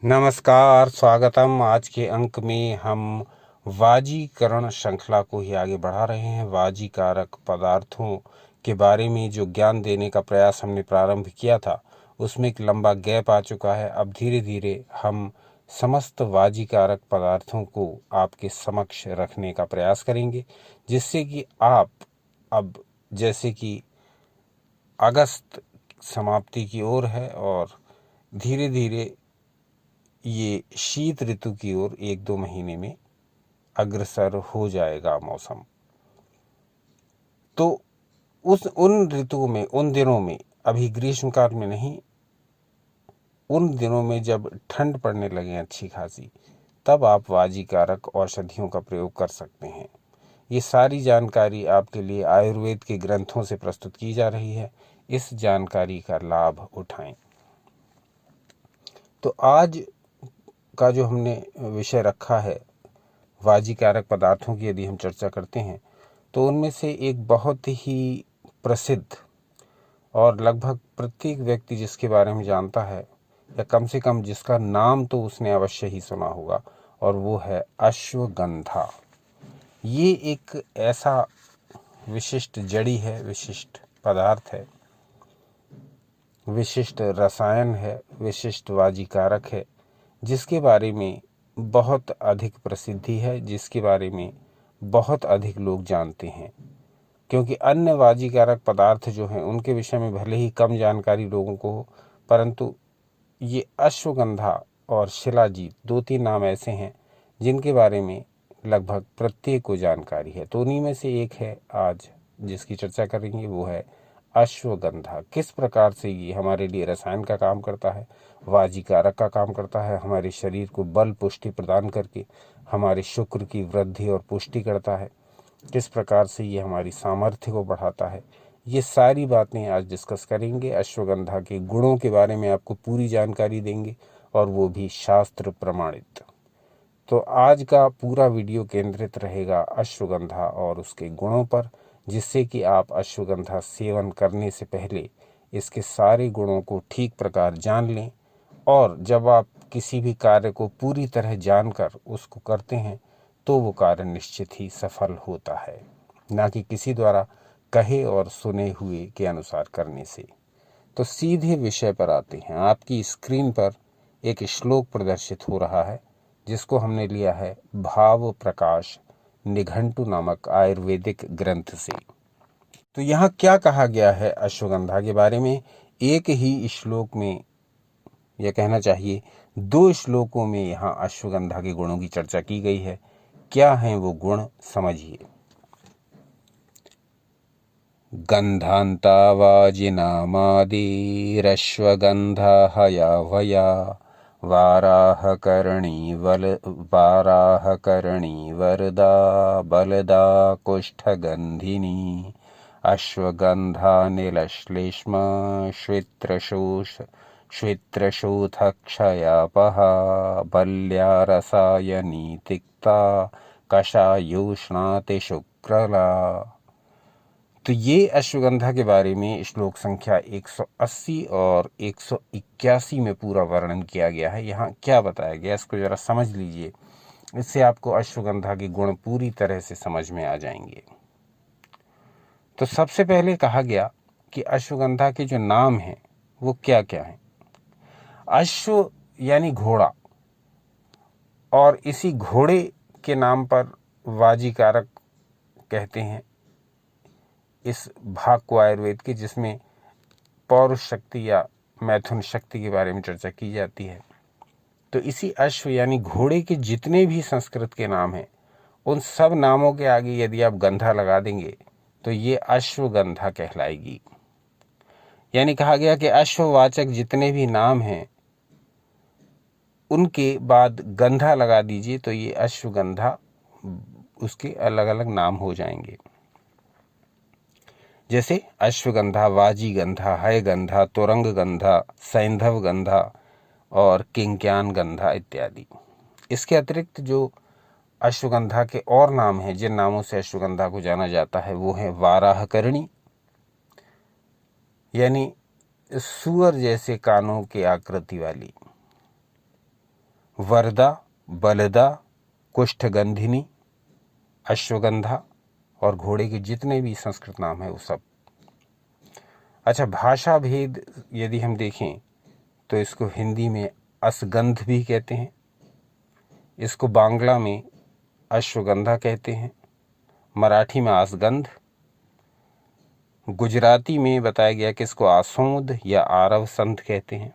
नमस्कार, स्वागतम। आज के अंक में हम वाजीकरण श्रृंखला को ही आगे बढ़ा रहे हैं। वाजीकारक पदार्थों के बारे में जो ज्ञान देने का प्रयास हमने प्रारंभ किया था, उसमें एक लंबा गैप आ चुका है। अब धीरे धीरे हम समस्त वाजीकारक पदार्थों को आपके समक्ष रखने का प्रयास करेंगे, जिससे कि आप अब जैसे कि अगस्त समाप्ति की ओर है और धीरे धीरे ये शीत ऋतु की ओर 1-2 महीने में अग्रसर हो जाएगा मौसम। तो उन ऋतुओं में, उन दिनों में, अभी ग्रीष्मकाल में नहीं, उन दिनों में जब ठंड पड़ने लगे अच्छी खासी, तब आप वाजीकारक औषधियों का प्रयोग कर सकते हैं। ये सारी जानकारी आपके लिए आयुर्वेद के ग्रंथों से प्रस्तुत की जा रही है। इस जानकारी का लाभ उठाएं। तो आज का जो हमने विषय रखा है, वाजीकारक पदार्थों की यदि हम चर्चा करते हैं, तो उनमें से एक बहुत ही प्रसिद्ध और लगभग प्रत्येक व्यक्ति जिसके बारे में जानता है, या कम से कम जिसका नाम तो उसने अवश्य ही सुना होगा, और वो है अश्वगंधा। ये एक ऐसा विशिष्ट जड़ी है, विशिष्ट पदार्थ है, विशिष्ट रसायन है, विशिष्ट वाजीकारक है, जिसके बारे में बहुत अधिक प्रसिद्धि है, जिसके बारे में बहुत अधिक लोग जानते हैं। क्योंकि अन्य वाजीकारक पदार्थ जो हैं उनके विषय में भले ही कम जानकारी लोगों को हो, परंतु ये अश्वगंधा और शिलाजीत 2-3 नाम ऐसे हैं जिनके बारे में लगभग प्रत्येक को जानकारी है। तो उन्हीं में से एक है आज जिसकी चर्चा करेंगे, वो है अश्वगंधा। किस प्रकार से ये हमारे लिए रसायन का काम करता है, वाजीकारक का काम करता है, हमारे शरीर को बल पुष्टि प्रदान करके हमारे शुक्र की वृद्धि और पुष्टि करता है, किस प्रकार से ये हमारी सामर्थ्य को बढ़ाता है, ये सारी बातें आज डिस्कस करेंगे। अश्वगंधा के गुणों के बारे में आपको पूरी जानकारी देंगे, और वो भी शास्त्र प्रमाणित। तो आज का पूरा वीडियो केंद्रित रहेगा अश्वगंधा और उसके गुणों पर, जिससे कि आप अश्वगंधा सेवन करने से पहले इसके सारे गुणों को ठीक प्रकार जान लें, और जब आप किसी भी कार्य को पूरी तरह जानकर उसको करते हैं तो वो कार्य निश्चित ही सफल होता है, ना कि किसी द्वारा कहे और सुने हुए के अनुसार करने से। तो सीधे विषय पर आते हैं। आपकी स्क्रीन पर एक श्लोक प्रदर्शित हो रहा है, जिसको हमने लिया है भाव प्रकाश निघंटु नामक आयुर्वेदिक ग्रंथ से। तो यहाँ क्या कहा गया है अश्वगंधा के बारे में? एक ही श्लोक में, यह कहना चाहिए 2 श्लोकों में यहाँ अश्वगंधा के गुणों की चर्चा की गई है। क्या हैं वो गुण, समझिए। गन्धान्तावाजिनामादिरश्वगन्धा हयावया वाराहकरणी वरदा बलदा कुष्ठगन्धिनी अश्वगन्धानिलश्लेष्मा श्वेत्रशोथक्षयापहा बल्या रसायनी तिक्ता कषायोष्णातिशुक्रला। तो ये अश्वगंधा के बारे में श्लोक संख्या 180 और 181 में पूरा वर्णन किया गया है। यहाँ क्या बताया गया, इसको जरा समझ लीजिए, इससे आपको अश्वगंधा के गुण पूरी तरह से समझ में आ जाएंगे। तो सबसे पहले कहा गया कि अश्वगंधा के जो नाम हैं वो क्या क्या हैं। अश्व यानी घोड़ा, और इसी घोड़े के नाम पर वाजीकारक कहते हैं इस भाग को आयुर्वेद के, जिसमें पौरुष शक्ति या मैथुन शक्ति के बारे में चर्चा की जाती है। तो इसी अश्व यानी घोड़े के जितने भी संस्कृत के नाम हैं, उन सब नामों के आगे यदि आप गंधा लगा देंगे तो ये अश्वगंधा कहलाएगी। यानी कहा गया कि अश्ववाचक जितने भी नाम हैं उनके बाद गंधा लगा दीजिए तो ये अश्वगंधा, उसके अलग अलग नाम हो जाएंगे। जैसे अश्वगंधा, वाजीगंधा, हयगंधा, तुरंगगंधा, सैंधवगंधा और किंक्यान गंधा इत्यादि। इसके अतिरिक्त जो अश्वगंधा के और नाम हैं, जिन नामों से अश्वगंधा को जाना जाता है, वो है वाराहकरणी, यानी सुअर जैसे कानों की आकृति वाली, वरदा, बलदा, कुष्ठगंधिनी, अश्वगंधा और घोड़े के जितने भी संस्कृत नाम है वो सब। अच्छा, भाषा भेद यदि हम देखें तो इसको हिंदी में असगंध भी कहते हैं, इसको बांग्ला में अश्वगंधा कहते हैं, मराठी में आसगंध, गुजराती में बताया गया कि इसको आसोंद या आरव संध कहते हैं।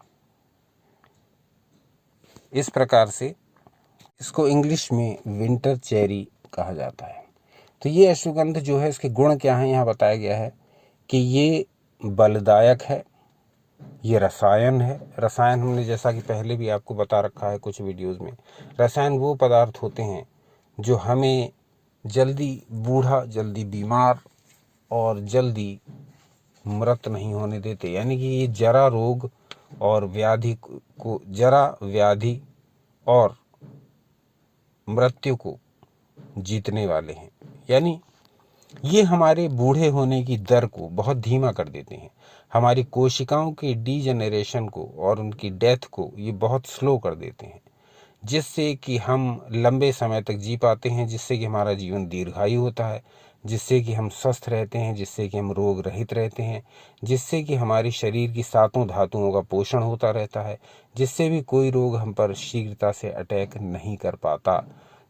इस प्रकार से इसको इंग्लिश में विंटर चेरी कहा जाता है। तो ये अश्वगंध जो है इसके गुण क्या हैं यहाँ बताया गया है कि ये बलदायक है, ये रसायन है। रसायन हमने जैसा कि पहले भी आपको बता रखा है कुछ वीडियोस में, रसायन वो पदार्थ होते हैं जो हमें जल्दी बूढ़ा, जल्दी बीमार और जल्दी मृत नहीं होने देते। यानी कि ये जरा रोग और व्याधि को, जरा व्याधि और मृत्यु को जीतने वाले हैं। यानी ये हमारे बूढ़े होने की दर को बहुत धीमा कर देते हैं, हमारी कोशिकाओं के डीजेनरेशन को और उनकी डेथ को ये बहुत स्लो कर देते हैं, जिससे कि हम लंबे समय तक जी पाते हैं, जिससे कि हमारा जीवन दीर्घायु होता है, जिससे कि हम स्वस्थ रहते हैं, जिससे कि हम रोग रहित रहते हैं, जिससे कि हमारी शरीर की सातों धातुओं का पोषण होता रहता है, जिससे भी कोई रोग हम पर शीघ्रता से अटैक नहीं कर पाता।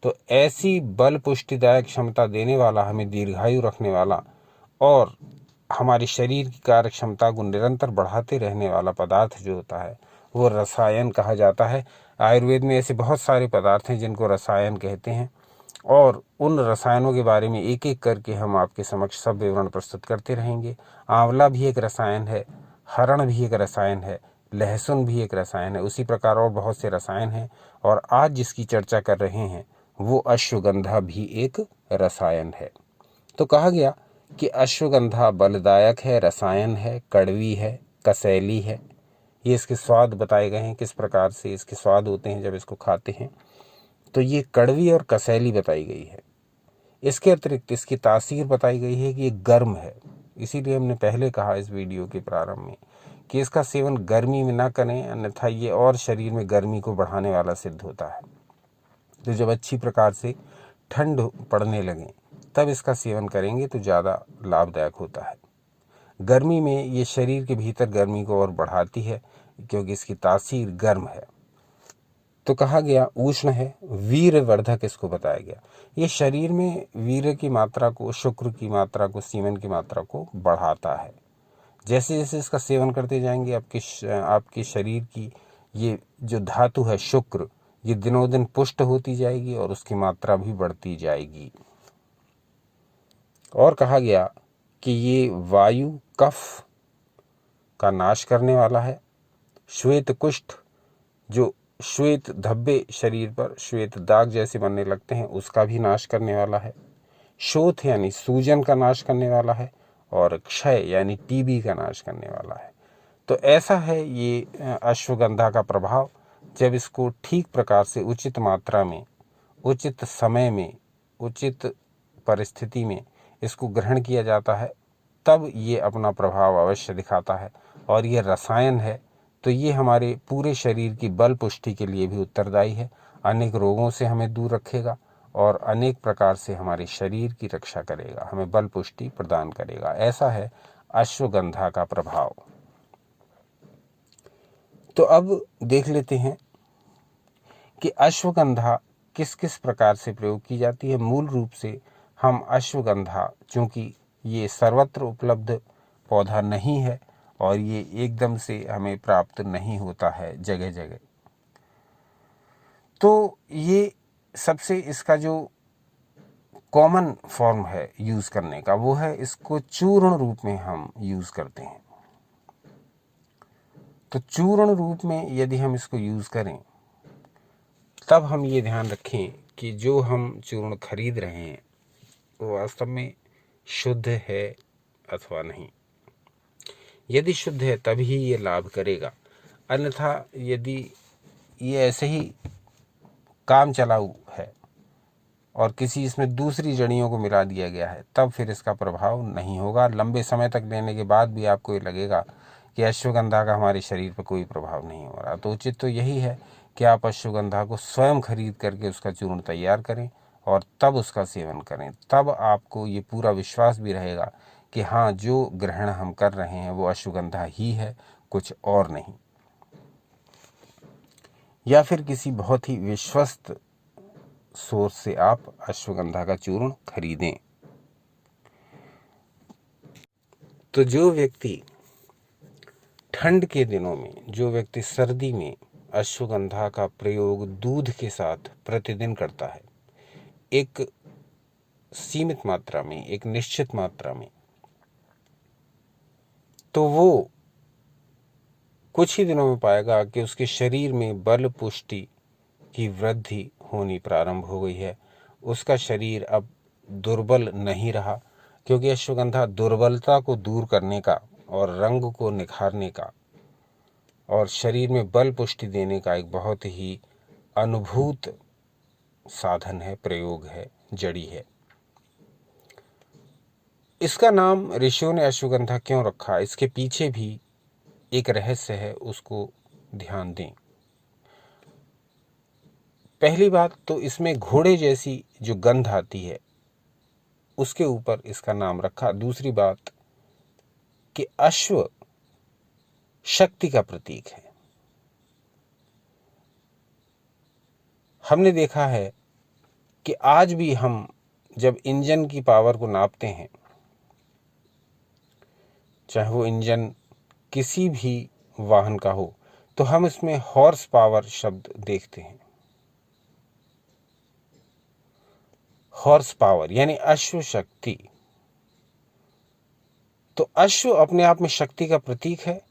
तो ऐसी बल पुष्टिदायक क्षमता देने वाला, हमें दीर्घायु रखने वाला और हमारी शरीर की कार्य क्षमता को निरंतर बढ़ाते रहने वाला पदार्थ जो होता है वो रसायन कहा जाता है। आयुर्वेद में ऐसे बहुत सारे पदार्थ हैं जिनको रसायन कहते हैं और उन रसायनों के बारे में एक एक करके हम आपके समक्ष सब विवरण प्रस्तुत करते रहेंगे। आंवला भी एक रसायन है, हरण भी एक रसायन है, लहसुन भी एक रसायन है, उसी प्रकार और बहुत से रसायन हैं। और आज जिसकी चर्चा कर रहे हैं वो अश्वगंधा भी एक रसायन है। तो कहा गया कि अश्वगंधा बलदायक है, रसायन है, कड़वी है, कसैली है। ये इसके स्वाद बताए गए हैं, किस प्रकार से इसके स्वाद होते हैं जब इसको खाते हैं। तो ये कड़वी और कसैली बताई गई है। इसके अतिरिक्त इसकी तासीर बताई गई है कि ये गर्म है। इसीलिए हमने पहले कहा इस वीडियो के प्रारंभ में कि इसका सेवन गर्मी में ना करें, अन्यथा ये और शरीर में गर्मी को बढ़ाने वाला सिद्ध होता है। तो जब अच्छी प्रकार से ठंड पड़ने लगे तब इसका सेवन करेंगे तो ज़्यादा लाभदायक होता है। गर्मी में ये शरीर के भीतर गर्मी को और बढ़ाती है क्योंकि इसकी तासीर गर्म है। तो कहा गया उष्ण है, वीर्यवर्धक इसको बताया गया। ये शरीर में वीर्य की मात्रा को, शुक्र की मात्रा को, सीमन की मात्रा को बढ़ाता है। जैसे जैसे इसका सेवन करते जाएंगे आपके शरीर की ये जो धातु है शुक्र, ये दिनों दिन पुष्ट होती जाएगी और उसकी मात्रा भी बढ़ती जाएगी। और कहा गया कि ये वायु कफ का नाश करने वाला है, श्वेत कुष्ठ, जो श्वेत धब्बे शरीर पर श्वेत दाग जैसे बनने लगते हैं उसका भी नाश करने वाला है, शोथ यानी सूजन का नाश करने वाला है और क्षय यानी टीबी का नाश करने वाला है। तो ऐसा है ये अश्वगंधा का प्रभाव। जब इसको ठीक प्रकार से, उचित मात्रा में, उचित समय में, उचित परिस्थिति में इसको ग्रहण किया जाता है तब ये अपना प्रभाव अवश्य दिखाता है। और ये रसायन है तो ये हमारे पूरे शरीर की बल पुष्टि के लिए भी उत्तरदायी है, अनेक रोगों से हमें दूर रखेगा और अनेक प्रकार से हमारे शरीर की रक्षा करेगा, हमें बल पुष्टि प्रदान करेगा। ऐसा है अश्वगंधा का प्रभाव। तो अब देख लेते हैं कि अश्वगंधा किस किस प्रकार से प्रयोग की जाती है। मूल रूप से हम अश्वगंधा, चूँकि ये सर्वत्र उपलब्ध पौधा नहीं है और ये एकदम से हमें प्राप्त नहीं होता है जगह जगह, तो ये सबसे इसका जो कॉमन फॉर्म है यूज़ करने का वो है इसको चूर्ण रूप में हम यूज़ करते हैं। तो चूर्ण रूप में यदि हम इसको यूज़ करें तब हम ये ध्यान रखें कि जो हम चूर्ण खरीद रहे हैं वो वास्तव में शुद्ध है अथवा नहीं। यदि शुद्ध है तभी ये लाभ करेगा, अन्यथा यदि ये ऐसे ही काम चलाऊ है और किसी इसमें दूसरी जड़ियों को मिला दिया गया है तब फिर इसका प्रभाव नहीं होगा। लंबे समय तक लेने के बाद भी आपको ये लगेगा कि अश्वगंधा का हमारे शरीर पर कोई प्रभाव नहीं हो रहा। तो उचित तो यही है कि आप अश्वगंधा को स्वयं खरीद करके उसका चूर्ण तैयार करें और तब उसका सेवन करें। तब आपको ये पूरा विश्वास भी रहेगा कि हाँ, जो ग्रहण हम कर रहे हैं वो अश्वगंधा ही है, कुछ और नहीं। या फिर किसी बहुत ही विश्वस्त सोर्स से आप अश्वगंधा का चूर्ण खरीदें। तो जो व्यक्ति ठंड के दिनों में, जो व्यक्ति सर्दी में अश्वगंधा का प्रयोग दूध के साथ प्रतिदिन करता है, एक सीमित मात्रा में, एक निश्चित मात्रा में, तो वो कुछ ही दिनों में पाएगा कि उसके शरीर में बल पुष्टि की वृद्धि होनी प्रारंभ हो गई है। उसका शरीर अब दुर्बल नहीं रहा, क्योंकि अश्वगंधा दुर्बलता को दूर करने का और रंग को निखारने का और शरीर में बल पुष्टि देने का एक बहुत ही अनुभूत साधन है, प्रयोग है, जड़ी है। इसका नाम ऋषियों ने अश्वगंधा क्यों रखा, इसके पीछे भी एक रहस्य है, उसको ध्यान दें। पहली बात तो इसमें घोड़े जैसी जो गंध आती है उसके ऊपर इसका नाम रखा। दूसरी बात कि अश्व शक्ति का प्रतीक है। हमने देखा है कि आज भी हम जब इंजन की पावर को नापते हैं, चाहे वो इंजन किसी भी वाहन का हो, तो हम इसमें हॉर्स पावर शब्द देखते हैं। हॉर्स पावर यानी अश्व शक्ति। तो अश्व अपने आप में शक्ति का प्रतीक है।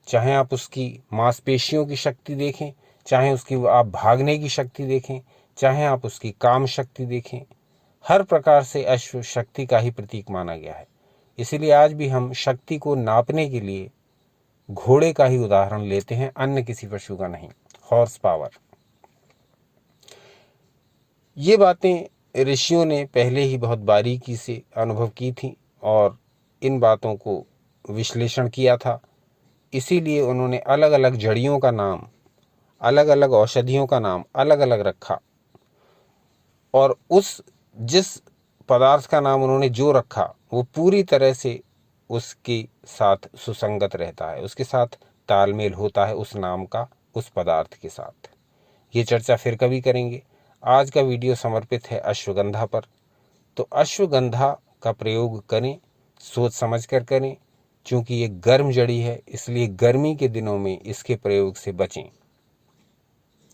चाहे आप उसकी मांसपेशियों की शक्ति देखें, चाहे उसकी आप भागने की शक्ति देखें, चाहे आप उसकी काम शक्ति देखें, हर प्रकार से अश्व शक्ति का ही प्रतीक माना गया है। इसीलिए आज भी हम शक्ति को नापने के लिए घोड़े का ही उदाहरण लेते हैं, अन्य किसी पशु का नहीं। Horse power. ये बातें ऋषियों ने पहले ही बहुत बारीकी से अनुभव की थी और इन बातों को विश्लेषण किया था। इसीलिए उन्होंने अलग अलग जड़ियों का नाम, अलग अलग औषधियों का नाम अलग अलग रखा और उस जिस पदार्थ का नाम उन्होंने जो रखा वो पूरी तरह से उसके साथ सुसंगत रहता है, उसके साथ तालमेल होता है उस नाम का, उस पदार्थ के साथ। ये चर्चा फिर कभी करेंगे। आज का वीडियो समर्पित है अश्वगंधा पर। तो अश्वगंधा का प्रयोग करें, सोच समझ कर करें, क्योंकि ये गर्म जड़ी है, इसलिए गर्मी के दिनों में इसके प्रयोग से बचें।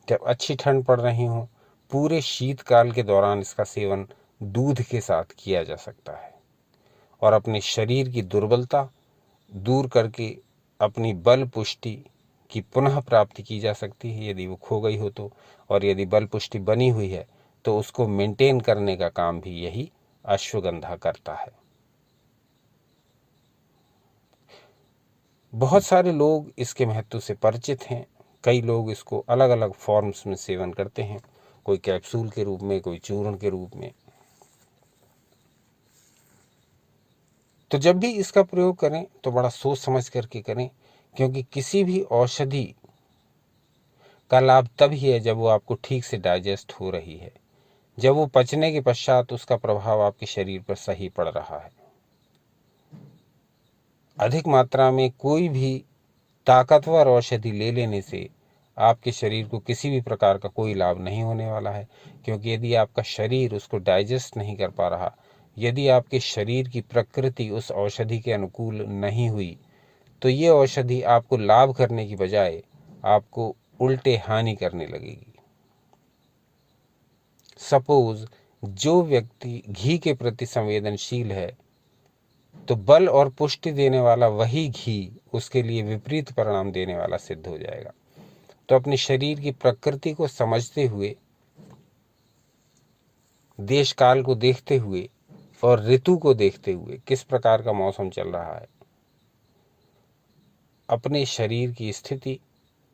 जब अच्छी ठंड पड़ रही हो, पूरे शीतकाल के दौरान इसका सेवन दूध के साथ किया जा सकता है और अपने शरीर की दुर्बलता दूर करके अपनी बल पुष्टि की पुनः प्राप्ति की जा सकती है, यदि वो खो गई हो तो। और यदि बल पुष्टि बनी हुई है तो उसको मेंटेन करने का काम भी यही अश्वगंधा करता है। बहुत सारे लोग इसके महत्व से परिचित हैं। कई लोग इसको अलग अलग फॉर्म्स में सेवन करते हैं, कोई कैप्सूल के रूप में, कोई चूर्ण के रूप में। तो जब भी इसका प्रयोग करें तो बड़ा सोच समझ करके करें, क्योंकि किसी भी औषधि का लाभ तभी है जब वो आपको ठीक से डाइजेस्ट हो रही है, जब वो पचने के पश्चात उसका प्रभाव आपके शरीर पर सही पड़ रहा है। अधिक मात्रा में कोई भी ताकतवर औषधि ले लेने से आपके शरीर को किसी भी प्रकार का कोई लाभ नहीं होने वाला है, क्योंकि यदि आपका शरीर उसको डाइजेस्ट नहीं कर पा रहा, यदि आपके शरीर की प्रकृति उस औषधि के अनुकूल नहीं हुई, तो ये औषधि आपको लाभ करने की बजाय आपको उल्टे हानि करने लगेगी। सपोज जो व्यक्ति घी के प्रति संवेदनशील है, तो बल और पुष्टि देने वाला वही घी उसके लिए विपरीत परिणाम देने वाला सिद्ध हो जाएगा। तो अपने शरीर की प्रकृति को समझते हुए, देश काल को देखते हुए और ऋतु को देखते हुए, किस प्रकार का मौसम चल रहा है, अपने शरीर की स्थिति,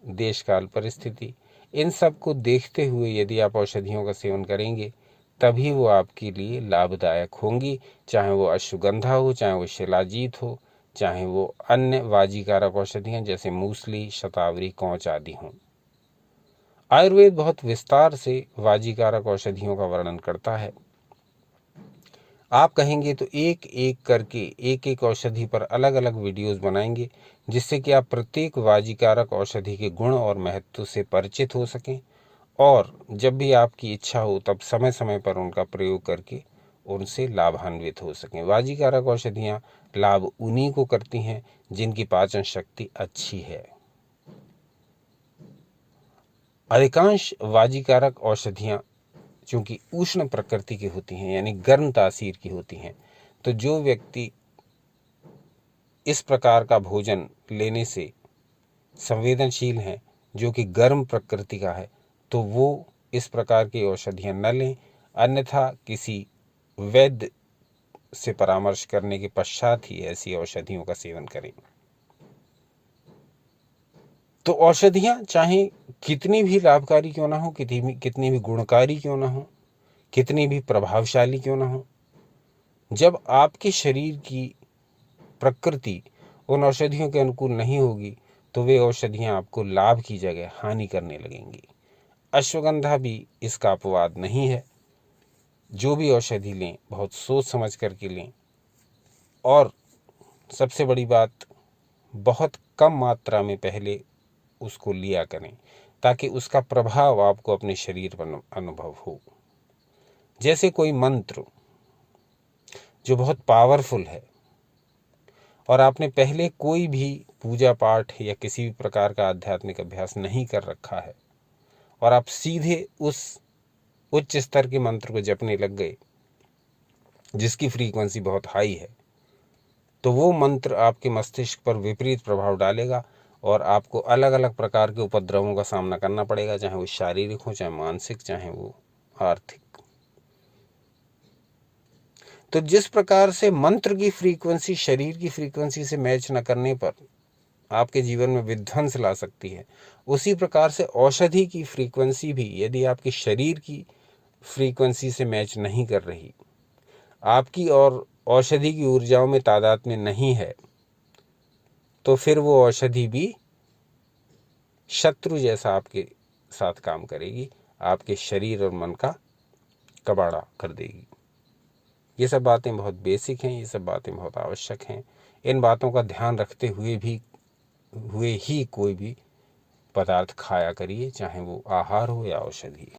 देश काल परिस्थिति, इन सब को देखते हुए यदि आप औषधियों का सेवन करेंगे तभी वो आपके लिए लाभदायक होंगी। चाहे वो अश्वगंधा हो, चाहे वो शिलाजीत हो, चाहे वो अन्य वाजीकारक औषधियाँ जैसे मूसली, शतावरी, कौच आदि हों। आयुर्वेद बहुत विस्तार से वाजीकारक औषधियों का वर्णन करता है। आप कहेंगे तो एक एक करके एक एक औषधि पर अलग अलग वीडियोस बनाएंगे, जिससे कि आप प्रत्येक वाजीकारक औषधि के गुण और महत्व से परिचित हो सकें और जब भी आपकी इच्छा हो तब समय समय पर उनका प्रयोग करके उनसे लाभान्वित हो सकें। वाजीकारक औषधियाँ लाभ उन्हीं को करती हैं जिनकी पाचन शक्ति अच्छी है। अधिकांश वाजीकारक औषधियाँ चूंकि उष्ण प्रकृति की होती हैं, यानी गर्म तासीर की होती हैं, तो जो व्यक्ति इस प्रकार का भोजन लेने से संवेदनशील हैं, जो कि गर्म प्रकृति का है, तो वो इस प्रकार की औषधियाँ न लें, अन्यथा किसी वैद्य से परामर्श करने के पश्चात ही ऐसी औषधियों का सेवन करें। तो औषधियाँ चाहे कितनी भी लाभकारी क्यों ना हो, कितनी भी गुणकारी क्यों ना हो, कितनी भी प्रभावशाली क्यों ना हो, जब आपके शरीर की प्रकृति उन औषधियों के अनुकूल नहीं होगी तो वे औषधियाँ आपको लाभ की जगह हानि करने लगेंगी। अश्वगंधा भी इसका अपवाद नहीं है। जो भी औषधि लें बहुत सोच समझ करके लें और सबसे बड़ी बात, बहुत कम मात्रा में पहले उसको लिया करें ताकि उसका प्रभाव आपको अपने शरीर पर अनुभव हो। जैसे कोई मंत्र जो बहुत पावरफुल है और आपने पहले कोई भी पूजा पाठ या किसी भी प्रकार का आध्यात्मिक अभ्यास नहीं कर रखा है और आप सीधे उस उच्च स्तर के मंत्र को जपने लग गए जिसकी फ्रीक्वेंसी बहुत हाई है, तो वो मंत्र आपके मस्तिष्क पर विपरीत प्रभाव डालेगा और आपको अलग अलग प्रकार के उपद्रवों का सामना करना पड़ेगा, चाहे वो शारीरिक हो, चाहे मानसिक, चाहे वो आर्थिक। तो जिस प्रकार से मंत्र की फ्रीक्वेंसी शरीर की फ्रीक्वेंसी से मैच न करने पर आपके जीवन में विध्वंस ला सकती है, उसी प्रकार से औषधि की फ्रीक्वेंसी भी यदि आपके शरीर की फ्रीक्वेंसी से मैच नहीं कर रही, आपकी और औषधि की ऊर्जाओं में तादाद में नहीं है, तो फिर वो औषधि भी शत्रु जैसा आपके साथ काम करेगी, आपके शरीर और मन का कबाड़ा कर देगी। ये सब बातें बहुत बेसिक हैं, ये सब बातें बहुत आवश्यक हैं। इन बातों का ध्यान रखते हुए ही कोई भी पदार्थ खाया करिए, चाहे वो आहार हो या औषधि।